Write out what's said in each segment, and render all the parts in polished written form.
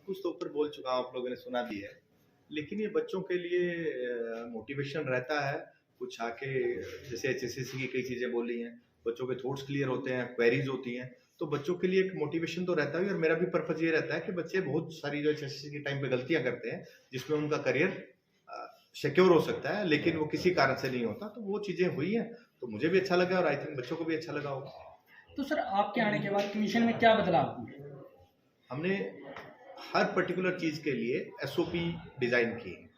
कुछ तो ऊपर बोल चुका हूँ, आप लोगों ने सुना भी है। लेकिन ये बच्चों के लिए मोटिवेशन रहता है, कुछ आके जैसे एचएसएससी की कई चीज़ें बोली हैं, बच्चों के थॉट्स क्लियर होते हैं, क्वेरीज होती हैं, तो बच्चों के लिए एक मोटिवेशन तो रहता है। और मेरा भी पर्पज़ ये रहता है कि बच्चे बहुत सारी जो एचएसएससी के टाइम पे गलतियाँ करते हैं, जिसमें उनका करियर सिक्योर हो सकता है, लेकिन वो किसी कारण से नहीं होता, तो वो चीज़ें हुई हैं, तो मुझे भी अच्छा लगा और आई थिंक बच्चों को भी अच्छा लगा होगा। तो सर आपके आने के बाद कमीशन में क्या बदलाव हुए? हमने हर पर्टिकुलर चीज़ के लिए एसओपी डिज़ाइन किए हैं।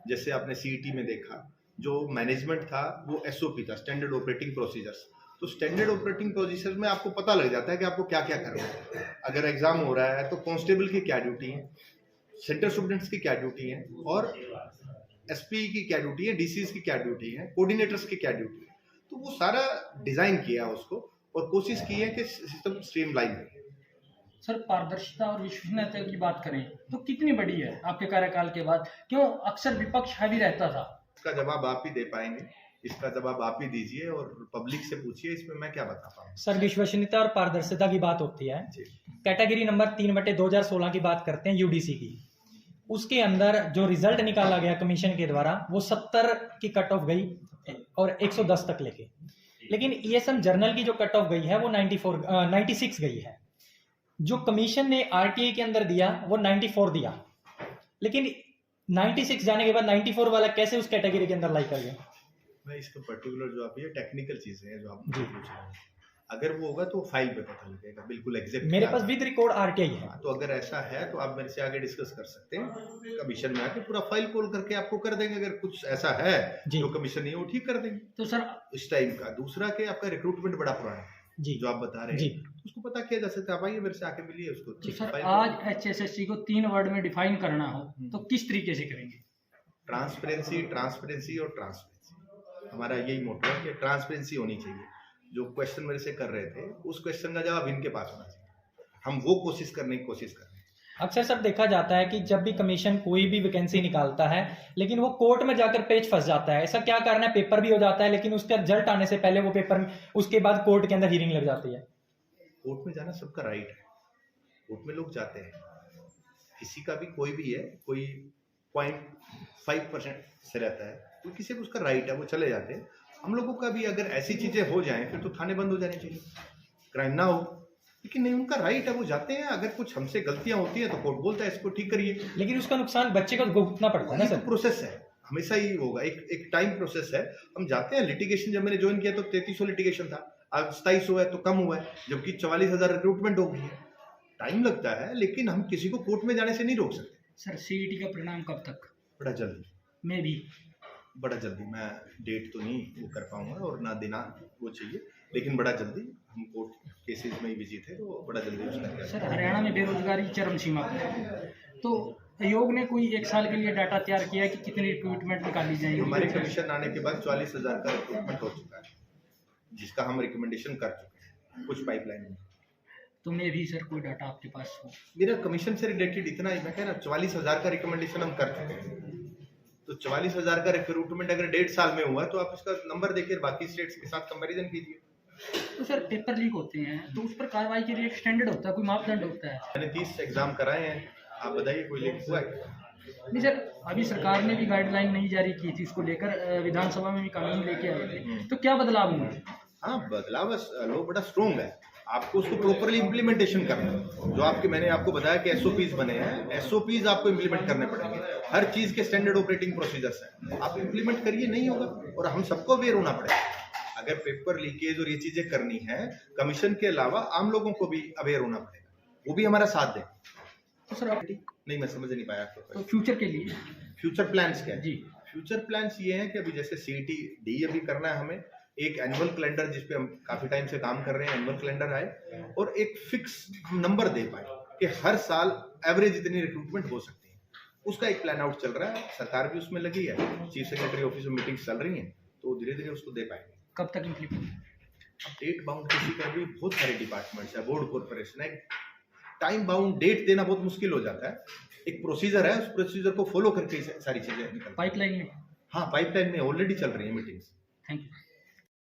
जैसे आपने सीईटी में देखा, जो मैनेजमेंट था वो एसओपी था, स्टैंडर्ड ऑपरेटिंग प्रोसीजर्स। तो स्टैंडर्ड ऑपरेटिंग प्रोसीजर्स में आपको पता लग जाता है कि आपको क्या क्या करना है। अगर एग्जाम हो रहा है तो कांस्टेबल की क्या ड्यूटी है, सेंटर स्टूडेंट्स की क्या ड्यूटी है, और एसपी की क्या ड्यूटी है, डीसीज की क्या ड्यूटी है, कोऑर्डिनेटर्स की क्या ड्यूटी है। तो वो सारा डिजाइन किया उसको और कोशिश की है कि सिस्टम स्ट्रीमलाइन हो। सर पारदर्शिता और विश्वसनीयता की बात करें तो कितनी बड़ी है आपके कार्यकाल के बाद? क्यों अक्सर विपक्ष हावी रहता था? इसका जवाब आप ही दे पाएंगे, इसका जवाब आप ही दीजिए और पब्लिक से पूछिए, इसमें मैं क्या बता पाऊँ। सर विश्वसनीयता और पारदर्शिता की बात होती है, कैटेगरी नंबर 3/2016 की बात करते हैं यूडीसी की। उसके अंदर जो रिजल्ट निकाला गया कमीशन के द्वारा वो 70 की कट ऑफ गई और 110 तक लेके, लेकिन ईएसएम जर्नल की जो कट ऑफ गई है वो 96 गई है। जो कमीशन ने आरटीआई के अंदर दिया वो 94 दिया, लेकिन 96 जाने के बाद 94 वाला कैसे उस कैटेगरी के अंदर लाई कर गया? मैं इसका पर्टिकुलर जो आप ये टेक्निकल चीजें हैं जो आप मुझे पूछ रहे हैं, अगर वो होगा तो फाइल पे पता लगेगा बिल्कुल एग्जैक्ट। मेरे पास विद रिकॉर्ड आरटीआई है। तो अगर ऐसा है तो आप मेरे से आगे डिस्कस कर सकते हैं, कमीशन में आके पूरा फाइल कॉल करके आपको कर देंगे। अगर कुछ ऐसा है जो कमीशन नहीं है वो ठीक कर देंगे। तो सर इस टाइम का दूसरा के आपका रिक्रूटमेंट बड़ा पुराना है जी, जो आप बता रहे हैं, उसको पता किया जा सकता है। आप आइए मेरे से आके मिलिए उसको। तो सर आज एचएसएससी को 3 वर्ड में डिफाइन करना हो तो किस तरीके से करेंगे? ट्रांसपेरेंसी, ट्रांसपेरेंसी और ट्रांसपेरेंसी। हमारा यही मोटो है कि ट्रांसपेरेंसी होनी चाहिए। जो क्वेश्चन मेरे से कर रहे थे उस क्वेश्चन का जवाब इनके पास होना चाहिए, हम वो कोशिश करने की कोशिश कर रहे हैं। अक्सर सर देखा जाता है कि जब भी कमीशन कोई भी वैकेंसी निकालता है लेकिन वो कोर्ट में जाकर पेच फंस जाता है। ऐसा क्या कारण है? पेपर भी हो जाता है लेकिन उसका रिजल्ट आने से पहले वो पेपर उसके बाद कोर्ट के अंदर हियरिंग लग जाती है। कोर्ट में जाना सबका राइट है, कोर्ट में लोग जाते हैं, किसी का भी कोई भी है, कोई 0.5% से रहता है तो किसी को उसका राइट है, वो चले जाते हैं। हम लोगों का भी अगर ऐसी चीजें हो जाएं फिर तो थाने बंद हो जाने चाहिए, क्राइम ना हो, लेकिन नहीं, उनका राइट है, वो जाते हैं। अगर कुछ हमसे गलतियां होती हैं तो कोर्ट बोलता है इसको ठीक करिए, लेकिन उसका नुकसान बच्चे को भुगतना पड़ता है ना सर। प्रोसेस है, हमेशा ही होगा, एक टाइम प्रोसेस है। हम जाते हैं लिटिगेशन, जब मैंने ज्वाइन किया तो 3300 लिटिगेशन था, आज 2700 है तो कम हुआ है, जबकि 44,000 रिक्रूटमेंट हो गई है। टाइम लगता है लेकिन हम किसी को कोर्ट में जाने से नहीं रोक सकते। सर सीईटी का परिणाम कब तक? बड़ा जल्दी, मैं भी बड़ा जल्दी। मैं डेट तो नहीं वो कर पाऊंगा और ना देना वो चाहिए, लेकिन बड़ा जल्दी। हम कोर्ट केसेस में ही बिजी थे तो बड़ा जल्दी उसका। सर हरियाणा में बेरोजगारी चरम सीमा पर है, तो आयोग ने कोई 1 साल के लिए डाटा तैयार किया है कि कितनी रिक्रूटमेंट निकाली जाएगी? हमारे कमीशन आने के बाद 44,000 का रिक्रूटमेंट हो चुका है, जिसका हम रिकमेंडेशन कर चुके हैं, कुछ पाइपलाइन में। तो मैं भी सर कोई डाटा आपके पास हो? मेरा कमीशन से रिलेटेड इतना ही, मैं कह रहा 44,000 का रिकमेंडेशन हम कर चुके हैं। तो 44,000 का रिक्रूटमेंट अगर 1.5 साल में हुआ तो आप इसका नंबर देखिए, बाकी स्टेट्स के साथ कंपैरिजन कीजिए। तो सर पेपर लीक होते हैं तो उस पर कार्रवाई के लिए एक स्टैंडर्ड होता है, कोई मापदंड होता है? मैंने 30 एग्जाम कराए हैं, आप बताइए कोई लीक हुआ है? नहीं सर, अभी सरकार ने भी गाइडलाइन नहीं जारी की थी, उसको लेकर विधानसभा में भी कानून लेके आए थे, तो क्या बदलाव हुआ? हाँ, बदलाव लो बड़ा स्ट्रॉन्ग है, आपको उसको प्रॉपरली इम्प्लीमेंटेशन करना है। जो आपके, मैंने आपको बताया कि एसओपीज बने हैं, एसओपीज आपको इम्प्लीमेंट करने पड़ेंगे। हर चीज के स्टैंडर्ड ऑपरेटिंग प्रोसीजर्स हैं, आप इम्प्लीमेंट करिए, नहीं होगा। और हम सबको अवेयर होना पड़ेगा। अगर पेपर लीकेज और ये चीजें करनी है, कमीशन के अलावा आम लोगों को भी अवेयर होना पड़ेगा, वो भी हमारा साथ दें। तो सर नहीं, मैं समझ नहीं पाया। तो फ्यूचर के लिए फ्यूचर प्लान्स क्या है? जी, फ्यूचर प्लान्स ये हैं कि अभी जैसे सीईटी डी अभी करना है हमें, एक एनुअल कैलेंडर जिसपे हम काफी टाइम से काम कर रहे हैं, एनुअल कैलेंडर आए और एक फिक्स हम नंबर दे पाए कि हर साल एवरेज इतनी रिक्रूटमेंट हो सकती है, उसका एक प्लान आउट चल रहा है। सरकार भी उसमें लगी है, चीफ सेक्रेटरी ऑफिस में मीटिंग्स चल रही हैं, तो धीरे धीरे उसको दे पाएंगे। कब तक इम्प्लीमेंट? डेट बाउंड किसी का भी, बहुत सारे डिपार्टमेंट्स है, बोर्ड कॉर्पोरेशन है, टाइम बाउंड डेट देना बहुत मुश्किल हो जाता है। एक प्रोसीजर है, उस प्रोसीजर को फॉलो करके सारी चीजें निकल। पाइपलाइन में? हाँ, पाइपलाइन में ऑलरेडी चल रही है मीटिंग्स। Thank you.